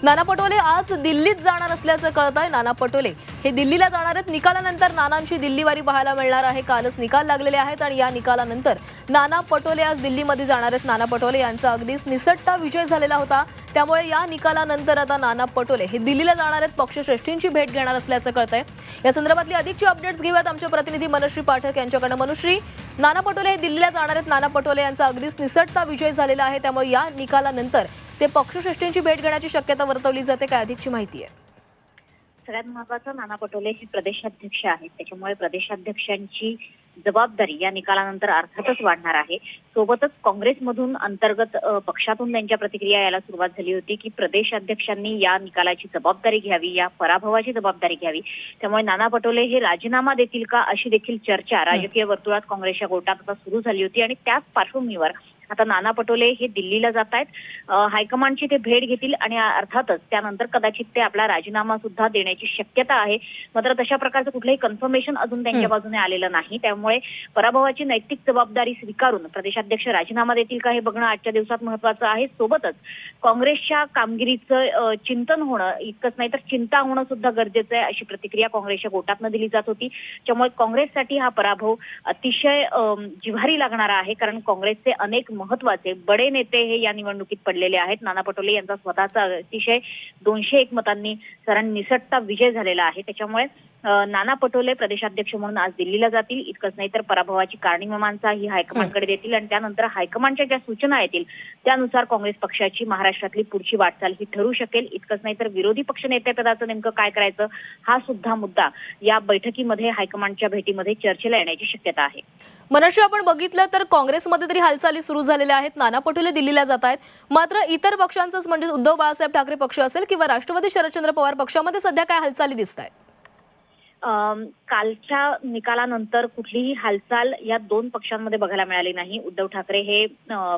नाना पटोले आज दिल्लीत जाणार असल्याचं कळतंय। नाना पटोले हे दिल्लीला जाणार आहेत। निकालानंतर नानांची दिल्लीवारी पाहायला मिळणार आहे। कालच निकाल लागलेले आहेत आणि या निकालानंतर नाना पटोले आज दिल्लीमध्ये जाणार आहेत। नाना पटोले यांचा अगदीच निसटता विजय झालेला होता, त्यामुळे या निकालानंतर आता नाना पटोले हे दिल्लीला जाणार आहेत। पक्षश्रेष्ठींची भेट घेणार असल्याचं कळतंय। या संदर्भातली अधिकची अपडेट्स घेऊयात आमचे प्रतिनिधी मनश्री पाठक यांच्याकडून। मनश्री, नाना पटोले हे दिल्लीला जाणार आहेत। नाना पटोले यांचा अगदीच निसटता विजय झालेला आहे, त्यामुळे या निकालानंतर ते पक्षश्रेष्ठींची भेट घेण्याची शक्यता वर्तवली जाते। काय अधिकची माहिती आहे? सगळ्यात महत्त्वाचं, नाना पटोले हे प्रदेशाध्यक्ष आहेत, त्याच्यामुळे प्रदेशाध्यक्षांची जबाबदारी या निकालानंतर अर्थातच वाढणार आहे। सोबतच काँग्रेसमधून अंतर्गत पक्षातून त्यांच्या प्रतिक्रिया यायला सुरुवात झाली होती की प्रदेशाध्यक्षांनी या निकालाची जबाबदारी घ्यावी, या पराभवाची जबाबदारी घ्यावी। त्यामुळे नाना पटोले हे राजीनामा देतील का अशी देखील चर्चा राजकीय वर्तुळात काँग्रेसच्या गोटात आता सुरू झाली होती आणि त्याच पार्श्वभूमीवर आता नाना पटोले हे दिल्लीला जात आहेत। हायकमांडची ते भेट घेतील आणि अर्थातच त्यानंतर कदाचित ते आपला राजीनामा सुद्धा देण्याची शक्यता आहे। मात्र तशा प्रकारचं कुठलंही कन्फर्मेशन अजून त्यांच्या बाजूने आलेलं नाही, त्यामुळे पराभवाची नैतिक जबाबदारी स्वीकारून प्रदेशाध्यक्ष राजीनामा देतील का हे बघणं आजच्या दिवसात महत्त्वाचं आहे। सोबतच काँग्रेसच्या कामगिरीचं चिंतन होणं इतकंच नाही तर चिंता होणं सुद्धा गरजेचं आहे, अशी प्रतिक्रिया काँग्रेसच्या गोटातनं दिली जात होती। त्यामुळे काँग्रेससाठी हा पराभव अतिशय जिव्हारी लागणारा आहे, कारण काँग्रेसचे अनेक महत्त्वाचे बडे नेते हे या निवडणुकीत पडलेले आहेत। नाना पटोले यांचा स्वतःचा अतिशय 201 मतांनी निसटता विजय झालेला आहे। त्याच्यामुळे नाना पटोले प्रदेशाध्यक्ष म्हणून आज दिल्लीला जातील। इतकंच नाही तर पराभवाची कारणीमीमांसा ही हायकमांडकडे देतील आणि त्यानंतर हायकमांडच्या ज्या सूचना येतील त्यानुसार काँग्रेस पक्षाची महाराष्ट्रातली पुढची वाटचाल ही ठरू शकेल। इतकंच नाही तर विरोधी पक्ष नेतेपदाचं नेमकं काय करायचं हा सुद्धा मुद्दा या बैठकीमध्ये हायकमांडच्या भेटीमध्ये चर्चेला येण्याची शक्यता आहे। मनश्री, आपण बघितलं तर काँग्रेसमध्ये तरी हालचाली सुरू झालेल्या आहेत। नाना पटोले दिल्लीला जात आहेत, मात्र इतर पक्षांचंच म्हणजे उद्धव बाळासाहेब ठाकरे पक्ष असेल किंवा राष्ट्रवादी शरदचंद्र पवार पक्षामध्ये सध्या काय हालचाली दिसत आहेत? कालच्या निकालानंतर कुठलीही हालचाल या दोन पक्षांमध्ये बघायला मिळाली नाही। उद्धव ठाकरे हे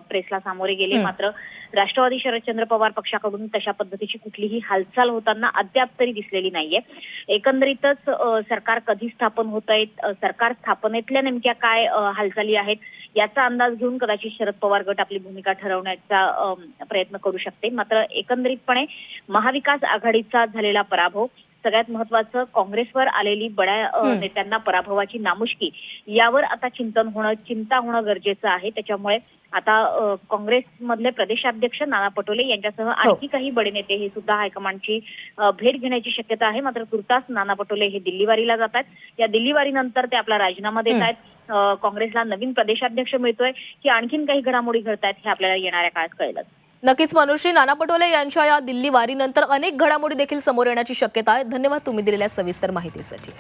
प्रेसला सामोरे गेले, मात्र राष्ट्रवादी शरदचंद्र पवार पक्षाकडून तशा पद्धतीची कुठलीही हालचाल होताना अद्याप तरी दिसलेली नाहीये। एकंदरीतच सरकार कधी स्थापन होत आहे, सरकार स्थापनेतल्या नेमक्या काय हालचाली आहेत याचा अंदाज घेऊन कदाचित शरद पवार गट आपली भूमिका ठरवण्याचा प्रयत्न करू शकते। मात्र एकंदरीतपणे महाविकास आघाडीचा झालेला पराभव, सगळ्यात महत्त्वाचं काँग्रेसवर आलेली बड्या नेत्यांना पराभवाची नामुष्की, यावर आता चिंता होणं गरजेचं आहे। त्याच्यामुळे आता काँग्रेसमधले प्रदेशाध्यक्ष नाना पटोले यांच्यासह आणखी काही बडे नेते हे सुद्धा हायकमांडची भेट घेण्याची शक्यता आहे। मात्र तुर्तास नाना पटोले हे दिल्लीवारीला जात आहेत। या दिल्लीवारीनंतर ते आपला राजीनामा देत आहेत। काँग्रेसला नवीन प्रदेशाध्यक्ष मिळतोय की आणखीन काही घडामोडी घडतायत हे आपल्याला येणाऱ्या काळात कळेलच। नक्कीच मनश्री, नाना पटोले यांच्या या दिल्ली वारीनंतर अनेक घडामोडी देखील समोर येण्याची शक्यता आहे। धन्यवाद तुम्ही दिलेल्या सविस्तर माहितीसाठी।